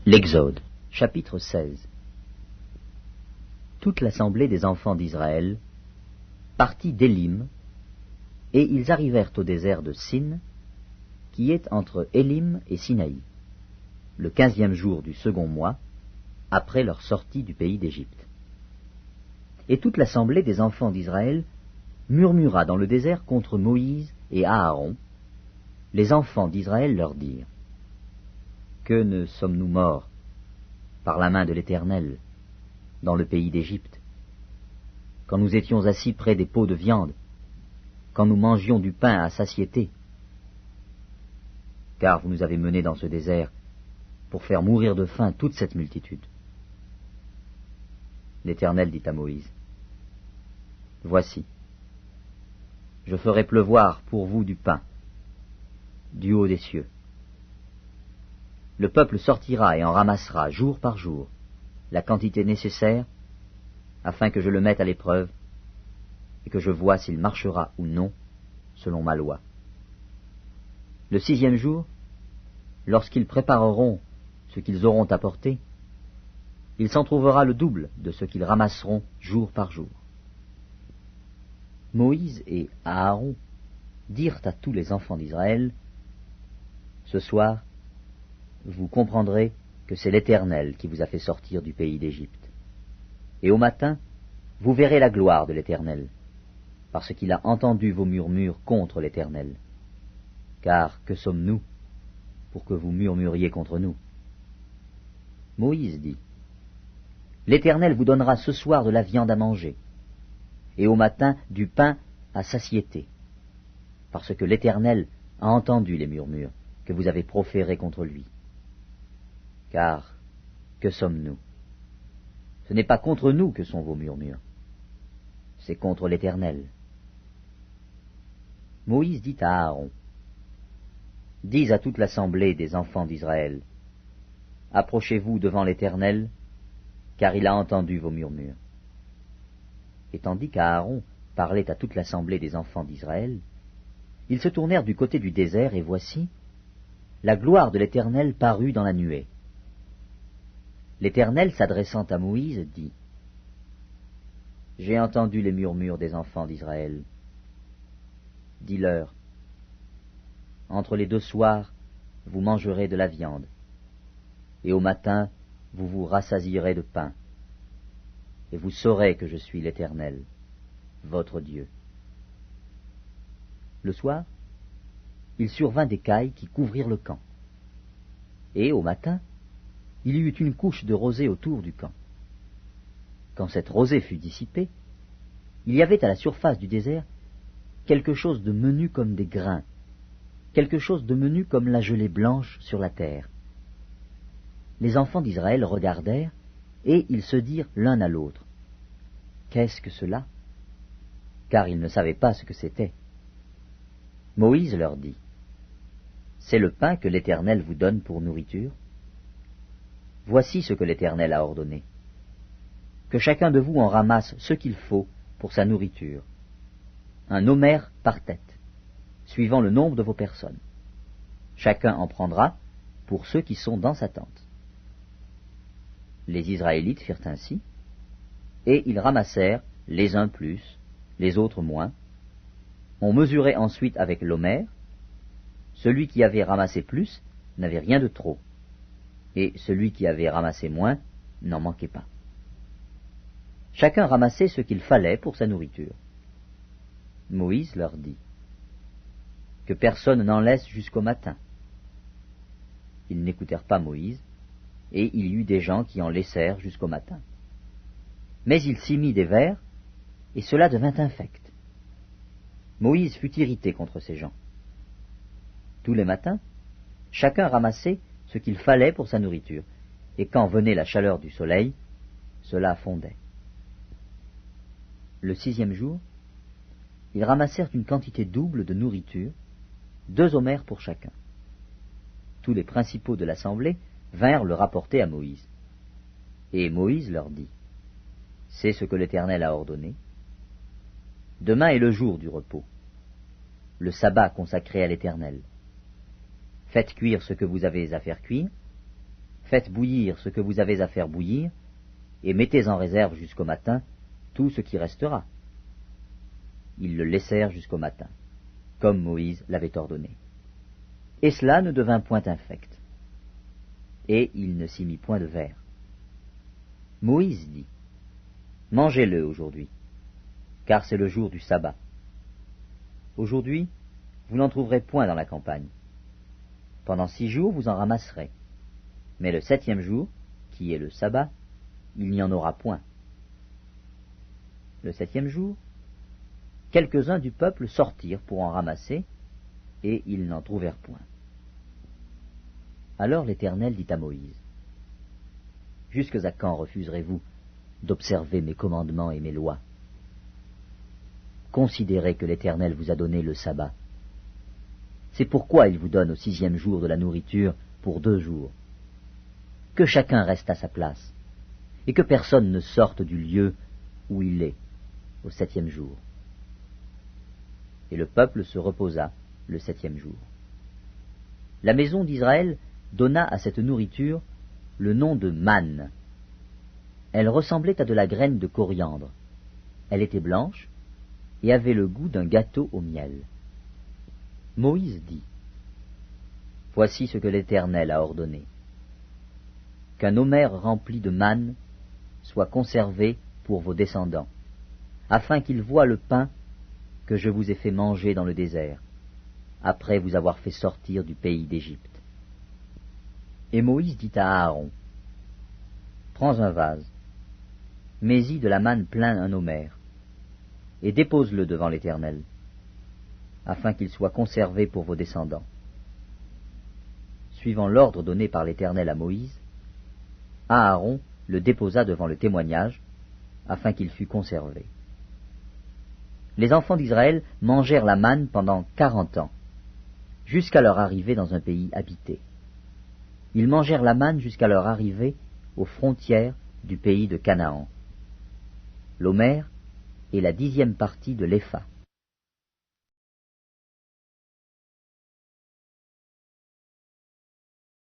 L'Exode, chapitre 16. Toute l'assemblée des enfants d'Israël partit d'Élim, et ils arrivèrent au désert de Sin, qui est entre Élim et Sinaï, le 15e jour du second mois, après leur sortie du pays d'Égypte. Et toute l'assemblée des enfants d'Israël murmura dans le désert contre Moïse et Aaron. Les enfants d'Israël leur dirent: Que ne sommes-nous morts par la main de l'Éternel dans le pays d'Égypte, quand nous étions assis près des pots de viande, quand nous mangions du pain à satiété? Car vous nous avez menés dans ce désert pour faire mourir de faim toute cette multitude. L'Éternel dit à Moïse: Voici, je ferai pleuvoir pour vous du pain, du haut des cieux. Le peuple sortira et en ramassera jour par jour la quantité nécessaire, afin que je le mette à l'épreuve et que je voie s'il marchera ou non selon ma loi. Le 6e jour, lorsqu'ils prépareront ce qu'ils auront apporté, il s'en trouvera le double de ce qu'ils ramasseront jour par jour. Moïse et Aaron dirent à tous les enfants d'Israël: Ce soir, vous comprendrez que c'est l'Éternel qui vous a fait sortir du pays d'Égypte. Et au matin, vous verrez la gloire de l'Éternel, parce qu'il a entendu vos murmures contre l'Éternel. Car que sommes-nous pour que vous murmuriez contre nous? Moïse dit: L'Éternel vous donnera ce soir de la viande à manger, et au matin du pain à satiété, parce que l'Éternel a entendu les murmures que vous avez proférés contre lui. Car que sommes-nous? Ce n'est pas contre nous que sont vos murmures, c'est contre l'Éternel. Moïse dit à Aaron: Dis à toute l'assemblée des enfants d'Israël: Approchez-vous devant l'Éternel, car il a entendu vos murmures. Et tandis qu'Aaron parlait à toute l'assemblée des enfants d'Israël, ils se tournèrent du côté du désert, et voici, la gloire de l'Éternel parut dans la nuée. L'Éternel, s'adressant à Moïse, dit: J'ai entendu les murmures des enfants d'Israël. Dis-leur: Entre les 2 soirs, vous mangerez de la viande, et au matin, vous vous rassasierez de pain, et vous saurez que je suis l'Éternel, votre Dieu. Le soir, il survint des cailles qui couvrirent le camp, et au matin, il y eut une couche de rosée autour du camp. Quand cette rosée fut dissipée, il y avait à la surface du désert quelque chose de menu comme des grains, quelque chose de menu comme la gelée blanche sur la terre. Les enfants d'Israël regardèrent, et ils se dirent l'un à l'autre: Qu'est-ce que cela? Car ils ne savaient pas ce que c'était. Moïse leur dit: C'est le pain que l'Éternel vous donne pour nourriture. Voici ce que l'Éternel a ordonné: que chacun de vous en ramasse ce qu'il faut pour sa nourriture, un homère par tête, suivant le nombre de vos personnes. Chacun en prendra pour ceux qui sont dans sa tente. Les Israélites firent ainsi, et ils ramassèrent les uns plus, les autres moins. On mesurait ensuite avec l'homère. Celui qui avait ramassé plus n'avait rien de trop, et celui qui avait ramassé moins n'en manquait pas. Chacun ramassait ce qu'il fallait pour sa nourriture. Moïse leur dit: Que personne n'en laisse jusqu'au matin. Ils n'écoutèrent pas Moïse, et il y eut des gens qui en laissèrent jusqu'au matin. Mais il s'y mit des vers, et cela devint infect. Moïse fut irrité contre ces gens. Tous les matins, chacun ramassait ce qu'il fallait pour sa nourriture, et quand venait la chaleur du soleil, cela fondait. Le 6e jour, ils ramassèrent une quantité double de nourriture, 2 homères pour chacun. Tous les principaux de l'assemblée vinrent le rapporter à Moïse. Et Moïse leur dit: C'est ce que l'Éternel a ordonné. Demain est le jour du repos, le sabbat consacré à l'Éternel. Faites cuire ce que vous avez à faire cuire, Faites bouillir ce que vous avez à faire bouillir, et mettez en réserve jusqu'au matin tout ce qui restera. » Ils le laissèrent jusqu'au matin, comme Moïse l'avait ordonné. Et cela ne devint point infect. Et il ne s'y mit point de verre. Moïse dit, « Mangez-le aujourd'hui, car c'est le jour du sabbat. Aujourd'hui, vous n'en trouverez point dans la campagne. Pendant 6 jours, vous en ramasserez. Mais le 7e jour, qui est le sabbat, il n'y en aura point. » Le 7e jour, quelques-uns du peuple sortirent pour en ramasser, et ils n'en trouvèrent point. Alors l'Éternel dit à Moïse, « Jusques à quand refuserez-vous d'observer mes commandements et mes lois? Considérez que l'Éternel vous a donné le sabbat. C'est pourquoi il vous donne au 6e jour de la nourriture pour 2 jours. Que chacun reste à sa place, et que personne ne sorte du lieu où il est au 7e jour. » Et le peuple se reposa le 7e jour. La maison d'Israël donna à cette nourriture le nom de manne. Elle ressemblait à de la graine de coriandre. Elle était blanche et avait le goût d'un gâteau au miel. Moïse dit, « Voici ce que l'Éternel a ordonné. Qu'un homère rempli de manne soit conservé pour vos descendants, afin qu'ils voient le pain que je vous ai fait manger dans le désert, après vous avoir fait sortir du pays d'Égypte. » Et Moïse dit à Aaron, « Prends un vase, mets-y de la manne plein un homère, et dépose-le devant l'Éternel, afin qu'il soit conservé pour vos descendants. » Suivant l'ordre donné par l'Éternel à Moïse, Aaron le déposa devant le témoignage, afin qu'il fût conservé. Les enfants d'Israël mangèrent la manne pendant 40 ans, jusqu'à leur arrivée dans un pays habité. Ils mangèrent la manne jusqu'à leur arrivée aux frontières du pays de Canaan. L'homère est la 10e partie de l'épha.